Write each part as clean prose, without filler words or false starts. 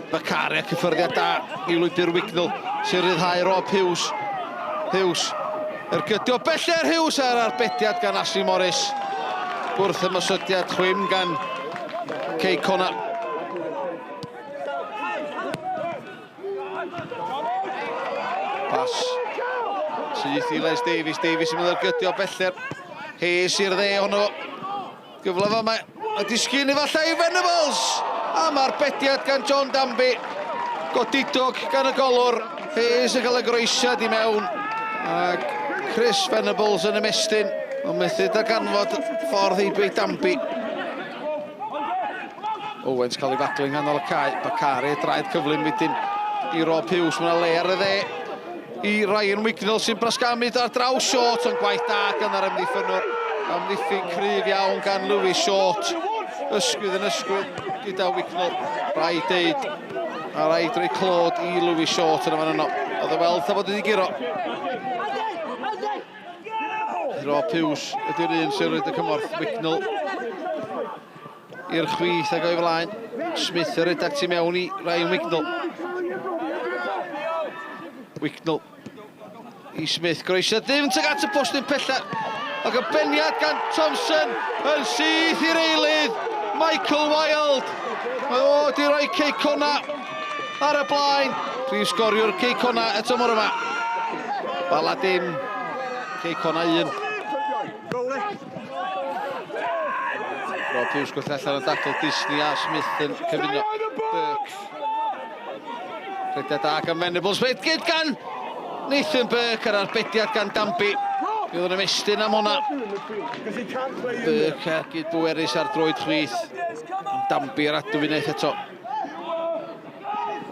Bacari a cyffyrddiad da i lwybr Wignall sy'n ryddhau Rob Hughes. Hughes, ergydio beller Hughes ar arbediad gan Ashley Morris. Wrth ymosodiad chwym gan Cei Connah. Pas syth i Les Davies. Davies yn mynd ergydio beller. Hayes i'r dde honno. Gyfle fa mae disgyn efallai i Venables. Am arbediad gan John Danby. Godidog gan y golwr. Hayes yn cael y groesiad i mewn. Ac Chris Venables yn ymestyn. Ond methu darganfod ffordd i bwy Danby. Owens cael ei fadlu'n nghanol y cae. Bacari draed cyflym wedyn i Rob Hughes. Mae'n le ar y dde i Ryan Wignall sy'n brasgamyd ar draws Short, ond gwaith da gan yr amddiffynwr. Amddiffyn cryf iawn gan Lewis Short. Ysgwydd yn ysgwydd gyda Wignall. Rhaid deud a rhaid rhoi clod i Lewis Short yn y fan yno. Oedd y weld a bod wedi giro. Rob Hughes ydy'r un sy'n rhaid y cymorth. Wignall i'r chwith ag o'i flaen. Smith yr redag tu mewn i Ryan Wignall. Wignall i Smith, groesiad ddim tuag at y postyn pella. Ac y beniad gan Thompson yn syth i'r eilydd. Michael Wilde. Mae o wedi rhoi Cei Connah ar y blaen. Prif sgoriwr Cei Connah eto mor yma. Bala dim. Cei Connah 1. Rob Hughes gwell allan yn dacl Disney a Smith yn cyfuno. Burke. Rhediad da gan Venables. Bedgyd gan Nathan Burke ar arbediad gan Danby. Bydd yn ymestyn am hwnna. Burke ar gyd bwerus ar droed chwith. Danby ar adwynaeth eto.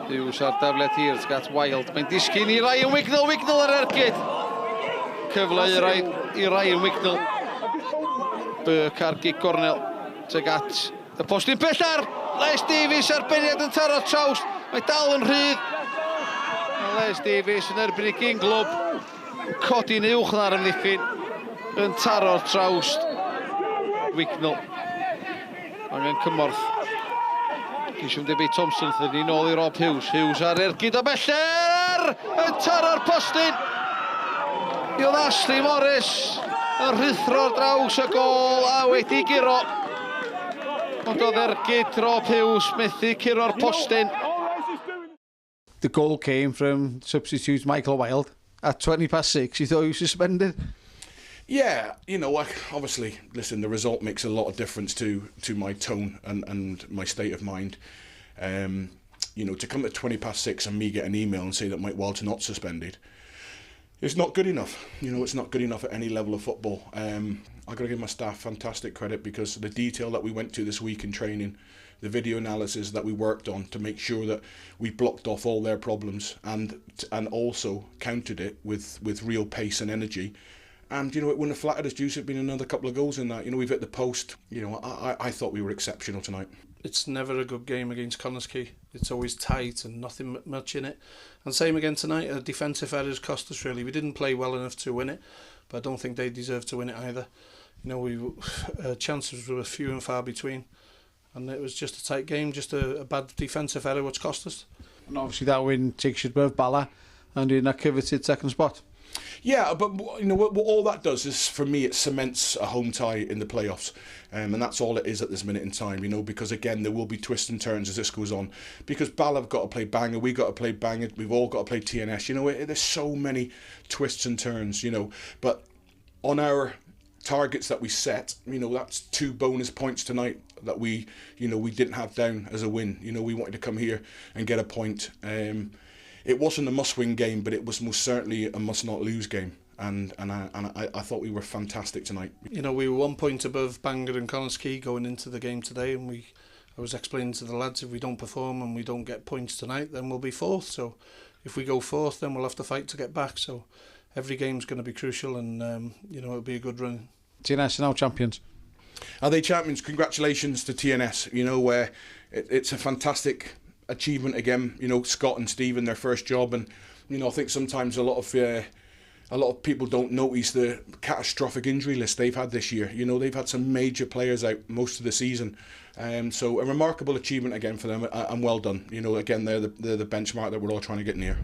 Hughes ar dafliad hir, gat Wilde. Mae'n disgyn i Ryan Wignall. Wignall ar ergyd. Cyfle i Ryan Wignall. Burke ar gig gornel. Tuag at y postyn bellar. Les Davies ar beniad yn taro trawst. Mae dal yn rhydd. Les Davies yn erbyn i ginglwb. Codi'n uwch na'r ymddiffyn. Yn taro'r trawst. Wignall. Angen cymorth. Gisio debyg Thompson ddyn ni nôl i Rob Hughes. Hughes ar ergyd o beller. Yn taro'r postyn. I oedd Ashley Morris yn rhythro'r draws y gol a wedi giro. Ond oedd ergyd Rob Hughes methu curo'r postyn. The goal came from substitute Michael Wilde at 6:20. You thought he was suspended? Yeah, you know, obviously, listen, the result makes a lot of difference to my tone and my state of mind. You know, to come at 6:20 and me get an email and say that Mike Wilde's not suspended, it's not good enough. You know, it's not good enough at any level of football. I've got to give my staff fantastic credit because the detail that we went to this week in training, the video analysis that we worked on to make sure that we blocked off all their problems and also countered it with real pace and energy. And, you know, it wouldn't have flattered us due to it been another couple of goals in that. You know, we've hit the post. You know, I thought we were exceptional tonight. It's never a good game against Connah's Quay. It's always tight and nothing much in it. And same again tonight, defensive errors cost us really. We didn't play well enough to win it, but I don't think they deserved to win it either. You know, chances were few and far between. And it was just a tight game, just a bad defensive error which cost us. And obviously that win takes you above Bala and in that coveted second spot. Yeah, but you know what all that does is, for me, it cements a home tie in the playoffs, and that's all it is at this minute in time. You know, because again there will be twists and turns as this goes on. Because Bala have got to play Bangor, we got to play Bangor, we've all got to play TNS. You know, there's so many twists and turns. You know, but on our targets that we set, you know, that's 2 bonus points tonight that we didn't have down as a win. You know, we wanted to come here and get a point. It wasn't a must-win game, but it was most certainly a must-not-lose game. And I thought we were fantastic tonight. You know, we were 1 point above Bangor and Connah's Quay going into the game today, and I was explaining to the lads, if we don't perform and we don't get points tonight, then we'll be 4th. So if we go 4th, then we'll have to fight to get back. So every game's going to be crucial, and you know, it'll be a good run. TNS are now champions. Are they champions? Congratulations to TNS. You know, where it's a fantastic achievement again. You know, Scott and Stephen, their first job, and you know, I think sometimes a lot of people don't notice the catastrophic injury list they've had this year. You know, they've had some major players out most of the season, So a remarkable achievement again for them, and well done. You know, again, they're the benchmark that we're all trying to get near.